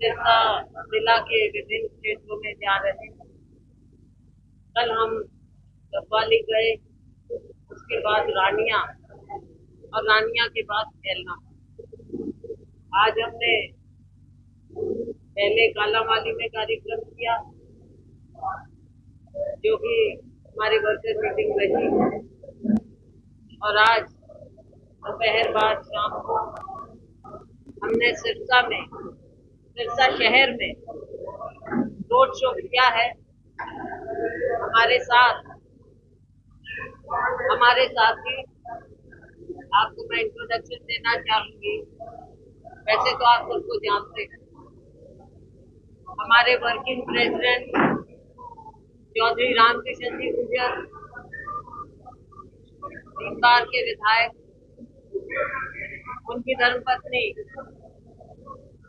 सिरसा जिला के विभिन्न क्षेत्रों में जा रहे हैं। कल हम गढ़वाली गए, उसके बाद रानिया और रानिया के बाद खेलना। आज हमने पहले कालांवाली में कार्यक्रम किया, जो कि हमारी वर्कर मीटिंग रही, और आज दोपहर बाद शाम को हमने सिरसा शहर में रोड शो किया है। हमारे साथ ही आपको मैं इंट्रोडक्शन देना चाहूंगी। वैसे तो आप सबको जानते हैं, हमारे वर्किंग प्रेसिडेंट चौधरी रामकिशन जी गुर्जर, 3 बार के विधायक, उनकी धर्मपत्नी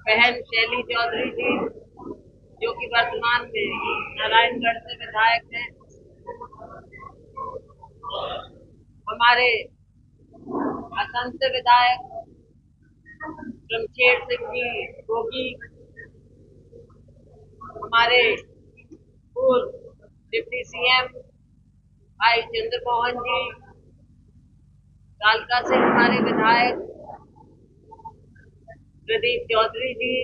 बहन शैली चौधरी जी, जो कि वर्तमान में नारायणगढ़ से विधायक हैं, हमारे असंत विधायक शमशेर सिंह जी गोगी, हमारे पूर्व डिप्टी सीएम भाई चंद्रमोहन जी, कालका से हमारे विधायक प्रदीप चौधरी जी,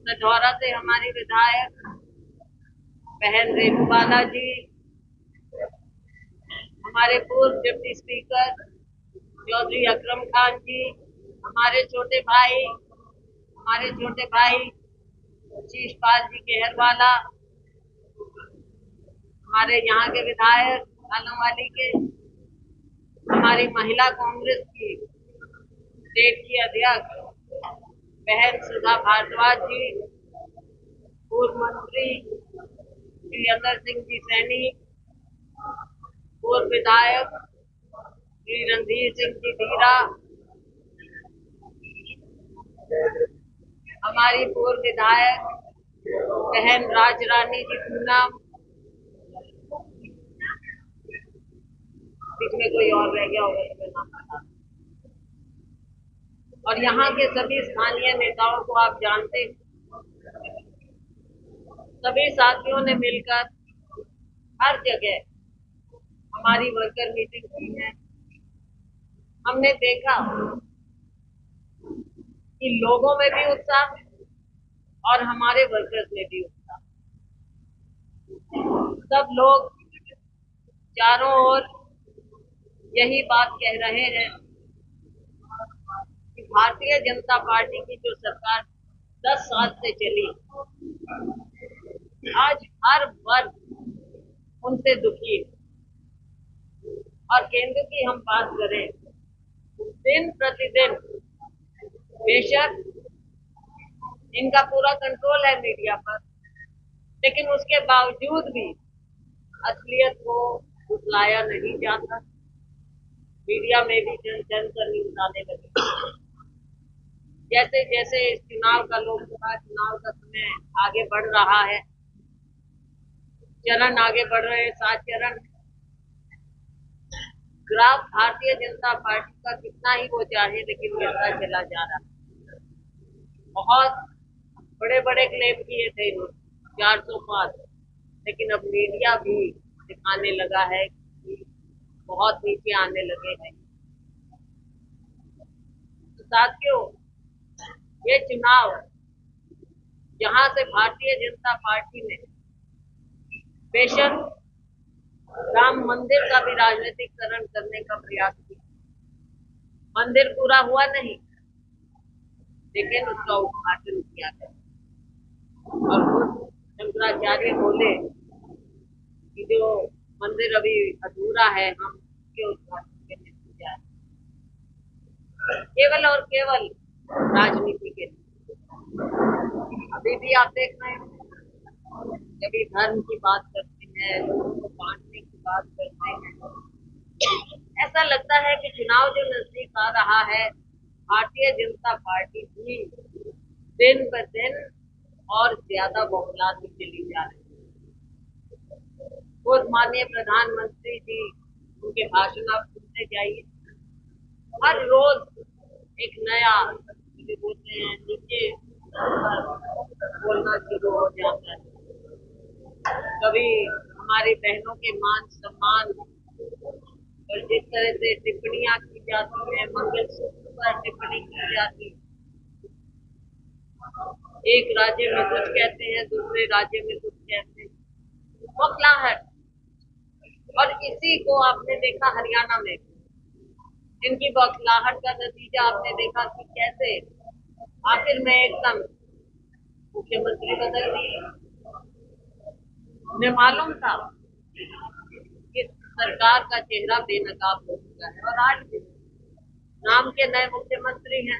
सढौरा से हमारी विधायक बहन रेणुबाला जी, हमारे पूर्व डिप्टी स्पीकर चौधरी अकरम खान जी, हमारे छोटे भाई शीशपाल जी केहरवाला, हमारे यहाँ के विधायक कालांवाली के, हमारी महिला कांग्रेस की स्टेट की अध्यक्ष बहन सुधा भारद्वाज जी, पूर्व मंत्री श्री अतर सिंह जी सैनी, पूर्व विधायक श्री रणधीर सिंह जी धीरा, हमारी पूर्व विधायक बहन राज रानी जी पूनम, बीच में कोई और रह गया होगा तो मैं नाम बता, और यहाँ के सभी स्थानीय नेताओं को आप जानते हैं। सभी साथियों ने मिलकर हर जगह हमारी वर्कर मीटिंग की है। हमने देखा कि लोगों में भी उत्साह और हमारे वर्कर्स में भी उत्साह। सब लोग चारों ओर यही बात कह रहे हैं कि भारतीय जनता पार्टी की जो सरकार 10 साल से चली, आज हर वर्ग उनसे दुखी है। और केंद्र की हम बात करें, दिन प्रतिदिन बेशक इनका पूरा कंट्रोल है मीडिया पर, लेकिन उसके बावजूद भी असलियत को उतलाया नहीं जाता। मीडिया में भी जन कर न्यूज आने लगी। जैसे जैसे इस चुनाव का, लोकसभा चुनाव का समय आगे बढ़ रहा है, चरण आगे बढ़ रहे हैं, 7 चरण, ग्राफ भारतीय जनता पार्टी का कितना ही वो चाहे लेकिन गिरता चला जा रहा है। बहुत बड़े बड़े क्लेम किए थे इन्होंने, 400 पार, लेकिन अब मीडिया भी दिखाने लगा है कि बहुत नीचे आने लगे हैं। तो साथियों, ये चुनाव जहां से भारतीय जनता पार्टी ने बेशक राम मंदिर का भी राजनीतिकरण करने का प्रयास किया, मंदिर पूरा हुआ नहीं, लेकिन उसका उद्घाटन किया गया। और खुद शंकराचार्य बोले कि जो मंदिर अभी अधूरा है, हम उसके उद्घाटन के लिए जाए, केवल और केवल राजनीति के लिए। अभी भी आप देख रहे हैं, कभी धर्म की बात करते हैं, लोगों को बांटने की बात करते हैं। ऐसा लगता है कि चुनाव जो नजदीक आ रहा है, भारतीय जनता पार्टी भी दिन ब दिन और ज्यादा बौखलाती चली जा रही है। खुद माननीय प्रधानमंत्री जी, उनके भाषण आप सुनते जाइए, हर रोज एक नया, बोलते हैं नीचे कभी हमारी बहनों के मान सम्मान और जिस तरह से टिप्पणियां की जाती है, मंगलसूत्र पर टिप्पणी की जाती है, एक राज्य में कुछ कहते हैं, दूसरे राज्य में कुछ कहते हैं, बौखलाहट। और इसी को आपने देखा हरियाणा में, इनकी बौखलाहट का नतीजा आपने देखा कि कैसे आखिर में एकदम मुख्यमंत्री बदल दिए। उन्हें मालूम था कि सरकार का चेहरा बेनकाब हो चुका है, और आज भी नाम के नए मुख्यमंत्री हैं,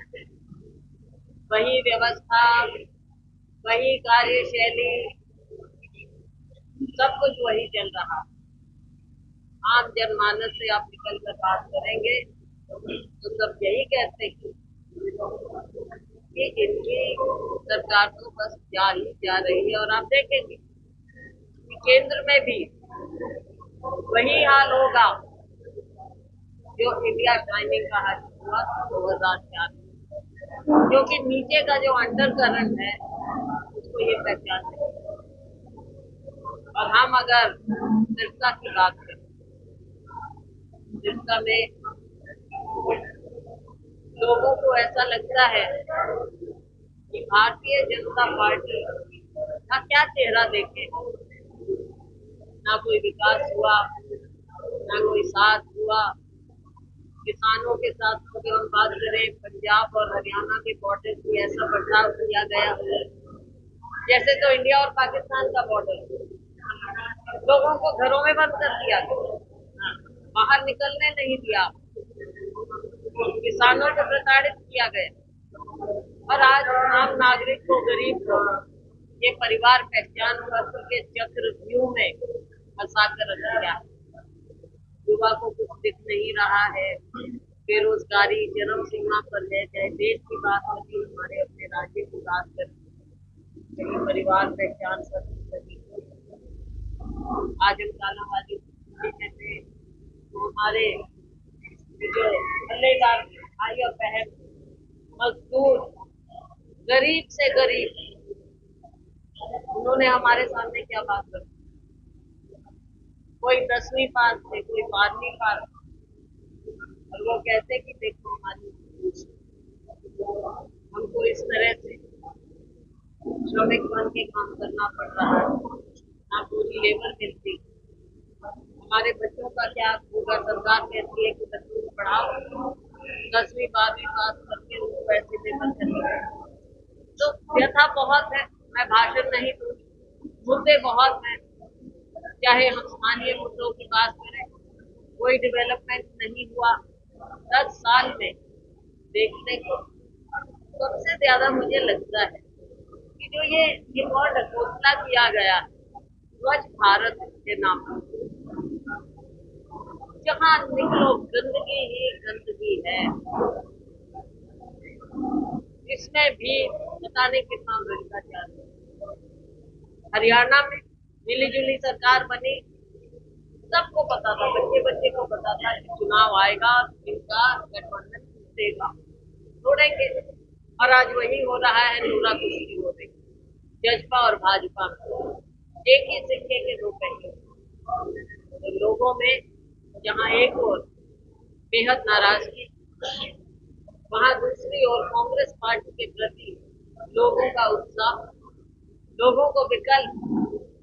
वही व्यवस्था, वही कार्यशैली, सब कुछ वही चल रहा। आम जनमानस से आप निकल कर बात करेंगे तो सब यही कहते हैं कि इनकी सरकार तो बस जा ही जा रही है। और आप देखेंगे कि केंद्र में भी वही हाल होगा जो इंडिया शाइनिंग का हाल हुआ 2004, क्योंकि नीचे का जो अंडर करंट है उसको ये पहचान नहीं। और हम अगर सिरसा की बात करें, सिरसा में लोगों को ऐसा लगता है कि भारतीय जनता पार्टी का क्या चेहरा देखे, ना कोई विकास हुआ, ना कोई साथ हुआ। किसानों के साथ अगर हम बात करें, पंजाब और हरियाणा के बॉर्डर की ऐसा बर्ताव किया गया जैसे तो इंडिया और पाकिस्तान का बॉर्डर। लोगों को घरों में बंद कर दिया, बाहर निकलने नहीं दिया, किसानों को प्रताड़ित किया गया। और आज आम नागरिक को, गरीब को ये परिवार पहचान पत्र के चक्रव्यूह में फंसा कर रख दिया। युवा को कुछ दिख नहीं रहा है, बेरोजगारी चरम सीमा पर है। चाहे देश की बात होगी, हमारे अपने राज्य की बात करें, परिवार पहचान पत्र सभी आज हम तालावाली कहते, तो हमारे जो पल्लेदार भाई और बहन, मजदूर, गरीब से गरीब, उन्होंने हमारे सामने क्या बात रखी। कोई 10वीं पास थे, कोई 12वीं पास, और वो कहते कि देखो हमारी हमको इस तरह से श्रमिक बन के काम करना पड़ रहा है, ना पूरी लेबर मिलती, हमारे बच्चों का क्या होगा। सरकार कहती है कि बच्चों को पढ़ाओ, 10वीं 12वीं पास करके उनको पैसे देकर चले। तो व्यथा बहुत है, मैं भाषण नहीं दूंगी, मुद्दे बहुत हैं। चाहे हम स्थानीय मुद्दों की बात करें, कोई डेवलपमेंट नहीं हुआ 10 साल में। देखने को सबसे ज्यादा मुझे लगता है कि जो ये रिकॉर्ड घोषणा किया गया स्वच्छ भारत के नाम पर, जहाँ निकलो गंदगी ही गंदगी है, इसमें भी पता नहीं कितना भ्रष्टाचार है। हरियाणा में मिली जुली सरकार बनी, सबको पता था, बच्चे बच्चे को पता था कि चुनाव आएगा, इनका गठबंधन टूटेगा, तोड़ेंगे। और आज वही हो रहा है, नूरा कुश्ती हो रही, जजपा और भाजपा एक ही सिक्के के दो पहलू। तो लोगों में जहाँ एक और बेहद नाराजगी, वहाँ दूसरी ओर कांग्रेस पार्टी के प्रति लोगों का उत्साह, लोगों को विकल्प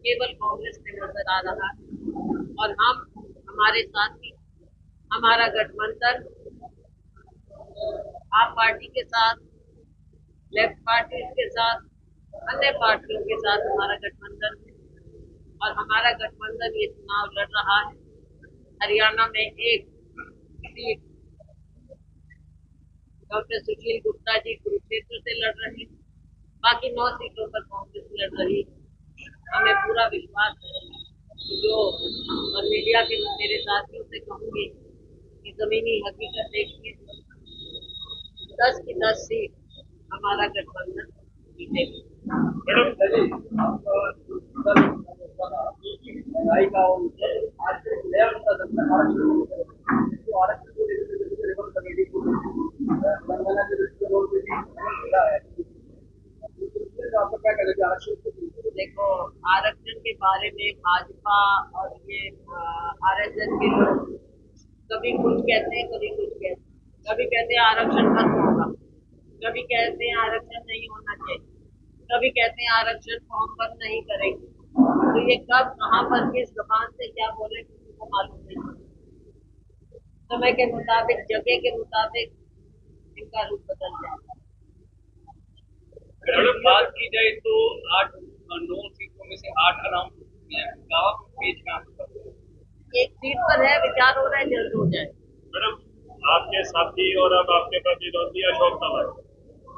केवल कांग्रेस में नजर आ रहा है। और हम, हमारे साथी, हमारा गठबंधन आप पार्टी के साथ, लेफ्ट पार्टी के साथ, अन्य पार्टियों के साथ हमारा गठबंधन है। और हमारा गठबंधन ये चुनाव लड़ रहा है। हरियाणा में एक सीट डॉक्टर सुशील गुप्ता जी कुरुक्षेत्र से लड़ रहे हैं, बाकी 9 सीटों पर कांग्रेस लड़ रही है। हमें पूरा विश्वास है कि जो, और मीडिया के मेरे साथियों से कहूंगी कि जमीनी हकीकत देखिए, 10 की 10 सीट हमारा गठबंधन जीतेगी। आपका क्या कहना है आरक्षण देखो, आरक्षण के बारे में भाजपा और ये आरएसएस के लोग कभी कुछ कहते हैं, कभी कुछ कहते हैं। कभी कहते हैं आरक्षण खत्म होगा, कभी कहते हैं आरक्षण नहीं होना चाहिए, कभी कहते हैं आरक्षण फॉर्म बंद नहीं करेंगे। तो ये कब कहाँ पर किस जबान से क्या बोले किसी को मालूम नहीं। समय के मुताबिक, जगह के मुताबिक इनका रूप बदल जाएगा। अगर बात की जाए तो 8 9 सीटों में से 8 अनाउंस हो चुकी है। गाँव पेज में आपका एक सीट पर है, विचार हो रहा है, जल्द हो जाए। मैडम, आपके साथी और अब आपके प्रतिद्वंदी अशोक तंवर,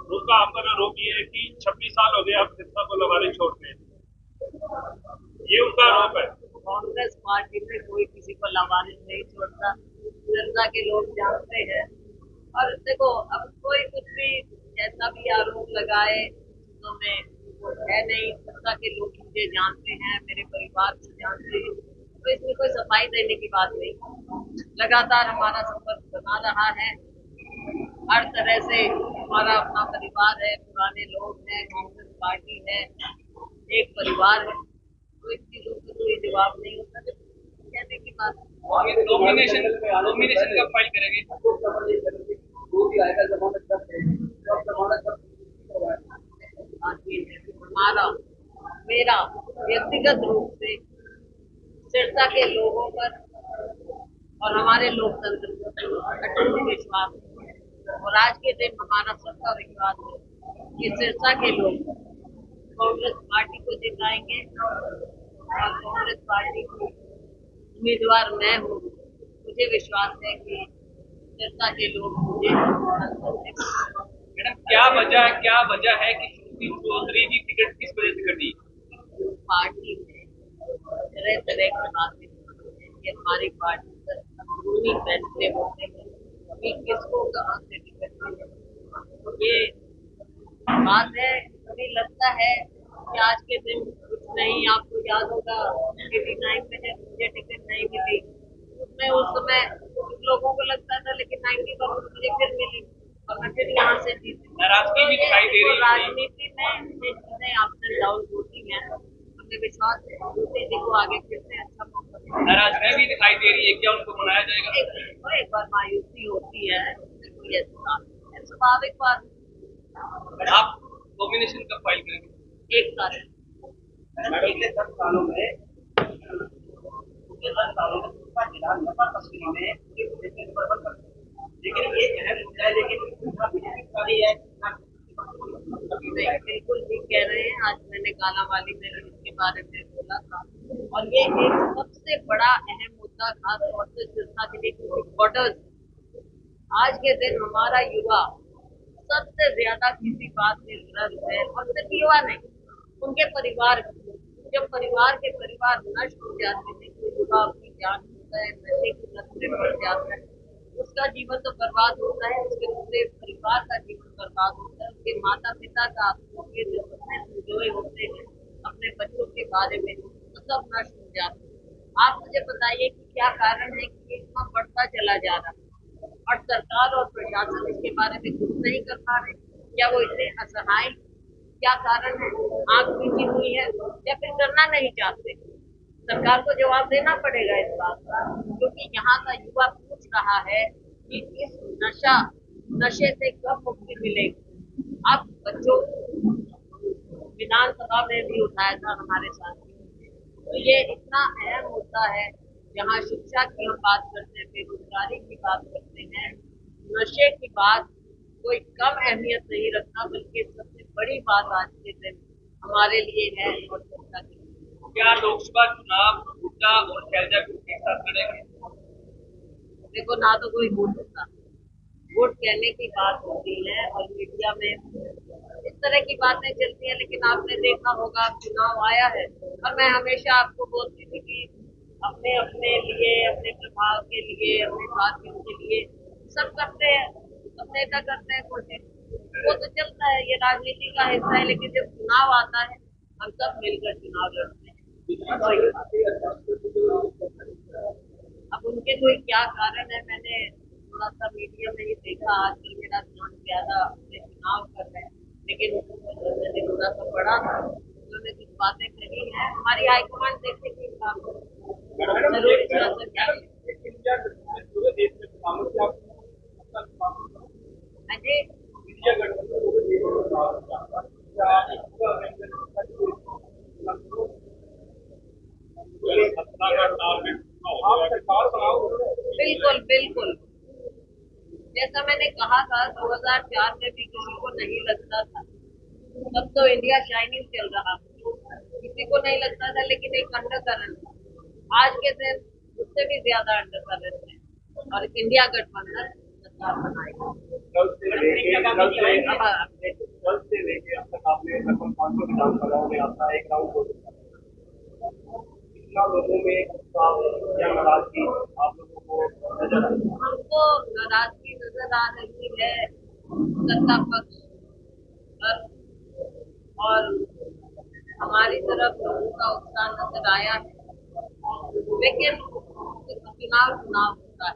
उनका आपका आरोप ये है कि 26 साल हो गए आप सिरसा को लवारिस छोड़ते हैं, ये उनका आरोप है। कांग्रेस पार्टी में कोई किसी को लावारिस नहीं छोड़ता, जनता के लोग जानते हैं। और देखो, अब कोई कुछ भी जैसा भी आरोप लगाए तो मैं वो है नहीं, जनता के लोग मुझे जानते हैं, मेरे परिवार को जानते हैं, तो इसमें कोई सफाई देने की बात नहीं। लगातार हमारा संपर्क बना रहा है, हर तरह से हमारा अपना परिवार है, पुराने लोग हैं, कांग्रेस पार्टी है, एक परिवार है। तो इन चीजों का कोई जवाब नहीं होता, जब कहने की बात नॉमिनेशन नॉमिनेशन कब फाइल करेंगे? हमारा मेरा व्यक्तिगत रूप से सिरसा के लोगों पर और हमारे लोकतंत्र पर अटूट विश्वास है। और आज के दिन हमारा सबका विश्वास है कि सिरसा के लोग कांग्रेस पार्टी को जिताएंगे और कांग्रेस पार्टी की उम्मीदवार मैं हूँ। मुझे विश्वास है कि जनता के लोग मुझे मैडम, क्या वजह है कि श्रुति चौधरी की टिकट किस वजह से कटी? पार्टी में तरह तरह की बातें होती हैं कि हमारी पार्टी पर अंदरूनी फैसले होते हैं कि किसको कहाँ से टिकट मिले। ये बात है, कभी लगता है कि आज के दिन कुछ नहीं। आपको याद होगा 89 में जब मुझे टिकट नहीं मिली, उसमें उस समय कुछ लोगों को लगता था, लेकिन 90% मुझे फिर मिली और मैं फिर यहाँ से जीती। नाराजगी भी दिखाई दे रही है। राजनीति में ये चीजें अप एंड डाउन होती हैं। हमें विश्वास है मोदी जी को आगे फिर से अच्छा मौका मिलेगा। नाराजगी भी दिखाई दे रही है, क्या उनको मनाया जाएगा? एक बार मायूसी होती है, ये स्वाभाविक बात। आप नॉमिनेशन कब फाइल करेंगे? 1 तारीख। पिछले 10 सालों में विधानसभा तस्वीरों में लेकिन ये अहम मुद्दा है, लेकिन बीजेपी है। बिल्कुल ठीक कह रहे हैं। आज मैंने कालांवाली में इसके बारे में बोला था और ये एक सबसे बड़ा अहम मुद्दा खास तौर से सिरसा के लिए बॉर्डर्स। आज के दिन हमारा युवा सबसे ज्यादा किसी बात में जुड़ा है और सिर्फ युवा नहीं, उनके परिवार। जब परिवार के परिवार नष्ट हो जाते हैं तो युवा अपनी जान होता है, नशे की लत में पड़ जाता है, उसका जीवन तो बर्बाद होता है, उसके पूरे परिवार का जीवन बर्बाद होता है, उसके माता पिता का उसके जो सपने संजोए होते हैं अपने बच्चों के बारे में, तो सब नष्ट हो जाते हैं। आप मुझे बताइए कि क्या कारण है कि ये इतना बढ़ता चला जा रहा है और सरकार और प्रशासन इसके बारे में कुछ नहीं कर पा रहे? क्या वो इतने असहाय? क्या कारण है? आंख मीची हुई है या फिर करना नहीं चाहते? सरकार को जवाब देना पड़ेगा इस बात का, क्योंकि यहाँ का युवा पूछ रहा है कि इस नशे से कब मुक्ति मिलेगी। आप बच्चों विधानसभा में भी उठाया था हमारे साथियों ने, तो ये इतना अहम मुद्दा है। जहाँ शिक्षा की हम बात करते हैं, बेरोजगारी की बात करते हैं, नशे की बात कोई कम अहमियत नहीं रखता, बल्कि सबसे बड़ी बात आज के दिन हमारे लिए है और जनता के लिए। क्या लोकसभा चुनाव हुड्डा और शैलजा ग्रुप एक साथ लड़ेंगे? देखो, ना तो कोई वोट होता, वोट कहने की बात होती है और मीडिया में इस तरह की बातें चलती हैं। लेकिन आपने देखा होगा चुनाव आया है और मैं हमेशा आपको बोलती थी कि अपने अपने लिए, अपने प्रभाव के लिए, अपने साथियों के लिए सब करते हैं, सब नेता करते हैं कोशिश, वो तो चलता है, ये राजनीति का हिस्सा है। लेकिन जब चुनाव आता है हम सब मिलकर चुनाव लड़ते हैं। अब उनके कोई क्या कारण है, मैंने थोड़ा सा मीडिया में ही देखा। आजकल मेरा ध्यान ज्यादा अपने चुनाव कर रहे हैं, लेकिन मैंने थोड़ा सा पढ़ा था, उन्होंने बातें कही हैं, हमारी हाईकमांड देखेगी जरूर इसका असर क्या है। इंडिया गठबंधन पूरे देश में समस्या हाँ जी, इंडिया गठबंधन पूरे देश में सत्ता का टारगेट आप सरकार बनाओ। बिल्कुल बिल्कुल। जैसा मैंने कहा था 2004 में भी किसी को नहीं लगता था, तब तो इंडिया शाइनिंग चल रहा था, किसी को नहीं लगता था, लेकिन एक अंडर करंट था। आज के दिन उससे भी ज्यादा अंडर करंट है और इंडिया गठबंधन सरकार बनाएगा। कल से लेके अब कल से लेके अब तक आपने लगभग 500 विधानसभाओं में आपका एक राउंड हो चुका है। कितना लोगों में उत्साह या नाराजगी आप लोगों को नजर आई? हमको नाराजगी नजर आ रही है सत्ता पक्ष पर, और हमारी तरफ लोगों का उत्साह नजर आया है, लेकिन चुनाव होता है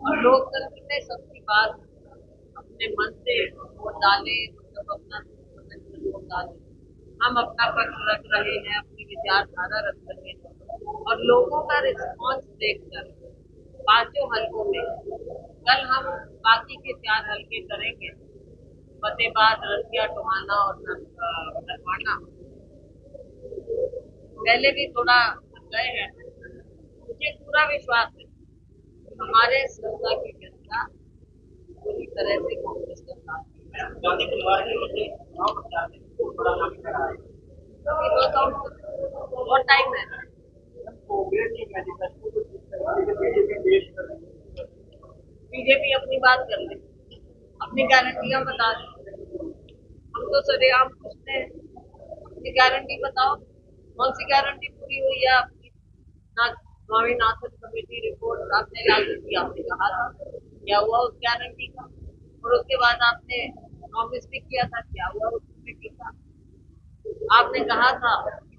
और लोकतंत्र में सबकी बात अपने मन से वोट डाले, मतलब अपना वोट डाले। हम अपना पक्ष रख रहे हैं, अपनी विचारधारा रख रहे हैं और लोगों का रिस्पॉन्स देखकर पांचों हलकों में कल हम बाकी के 4 हलके करेंगे, फतेहाबाद, रसिया, टोहाना और नरवाना। पहले भी थोड़ा गए हैं, मुझे पूरा विश्वास है हमारे संस्था की जनता पूरी तरह से कांग्रेस का साथ देगी। गांधी परिवार के मुद्दे चुनाव प्रचार में बहुत बड़ा काम कर रहा है। अभी तो बहुत टाइम है। कांग्रेस की मैनिफेस्टो को जिस तरीके से बीजेपी पेश कर रही है, बीजेपी अपनी बात कर ले, अपनी गारंटियां बता दे। हम तो सरेआम पूछते हैं अपनी गारंटी बताओ, कौन सी गारंटी पूरी हुई है आपकी? ना स्वामीनाथन कमेटी रिपोर्ट आपने लागू की, आपने कहा था क्या हुआ उस गारंटी का, और उसके बाद आपने प्रॉमिस भी किया था, क्या हुआ उस कमेटी का? आपने कहा था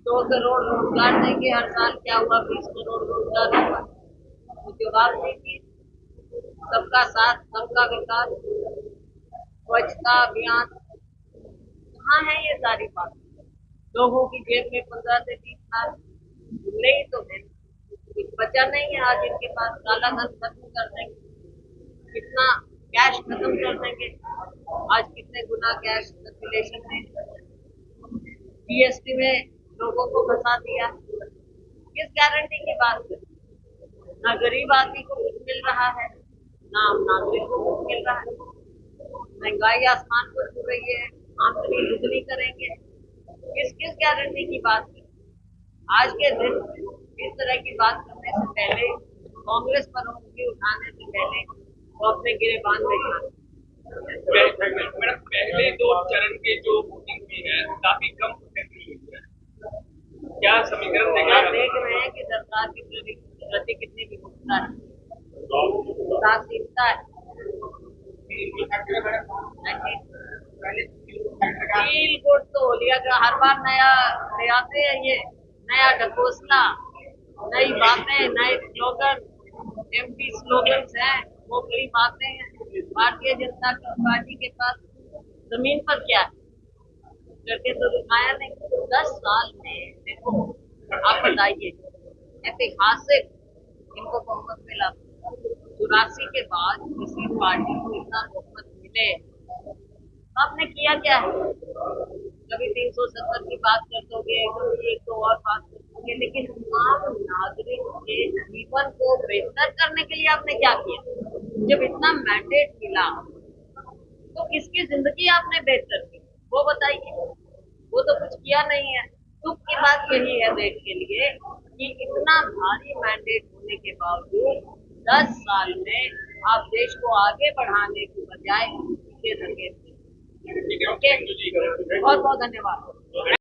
2 करोड़ रोजगार देंगे हर साल, क्या हुआ 20 करोड़ रोजगार हुआ? तो जवाब दीजिए। सबका साथ सबका विकास, स्वच्छता अभियान, कहाँ है ये सारी बात? लोगों की जेब में 15 से 20 लाख मिले ही तो है, कुछ बचा नहीं है। आज इनके पास काला धन खत्म कर देंगे, कितना कैश खत्म कर देंगे। आज कितने गुना कैश सर्कुलेशन में, जीएसटी में लोगों को फंसा दिया। किस गारंटी की बात है? ना गरीब आदमी को कुछ मिल रहा है, ना आम नागरिक को कुछ मिल रहा है। महंगाई आसमान को छू रही है, आमदनी दुगनी करेंगे। किस किस गारंटी की बात है? आज के दिन इस तरह की बात करने से पहले, कांग्रेस पर उंगली उठाने से पहले वो अपने गिरेबान में जाए। मैडम, पहले 2 चरण के जो वोटिंग हुई है काफी कम वोटिंग हुई है, क्या समीकरण देख रहे हैं कि सरकार की प्रति कितनी विमुखता है, उदासीनता है। फील गुड तो होलिया का हर बार नया ले आते हैं, ये नया ढकोसला, नई बातें, नए स्लोगन, एमपी स्लोगन्स हैं, मोकली बातें हैं। भारतीय जनता पार्टी के पास जमीन पर क्या है करके तो दिखाया नहीं। 10 साल में देखो, आप बताइए, ऐतिहासिक इनको बहुमत मिला। 84 के बाद किसी पार्टी को इतना बहुमत मिले, आपने किया क्या है? कभी 370 की बात कर दोगे, कभी एक तो और बात कर दोगे, लेकिन आम नागरिक के जीवन को बेहतर करने के लिए आपने क्या किया? जब इतना मैंडेट मिला तो किसकी जिंदगी आपने बेहतर की, वो बताइए। वो तो कुछ किया नहीं है। दुख की बात यही है देश के लिए कि इतना भारी मैंडेट होने के बावजूद 10 साल में आप देश को आगे बढ़ाने की बजाय पीछे धकेलते हैं। बहुत बहुत धन्यवाद।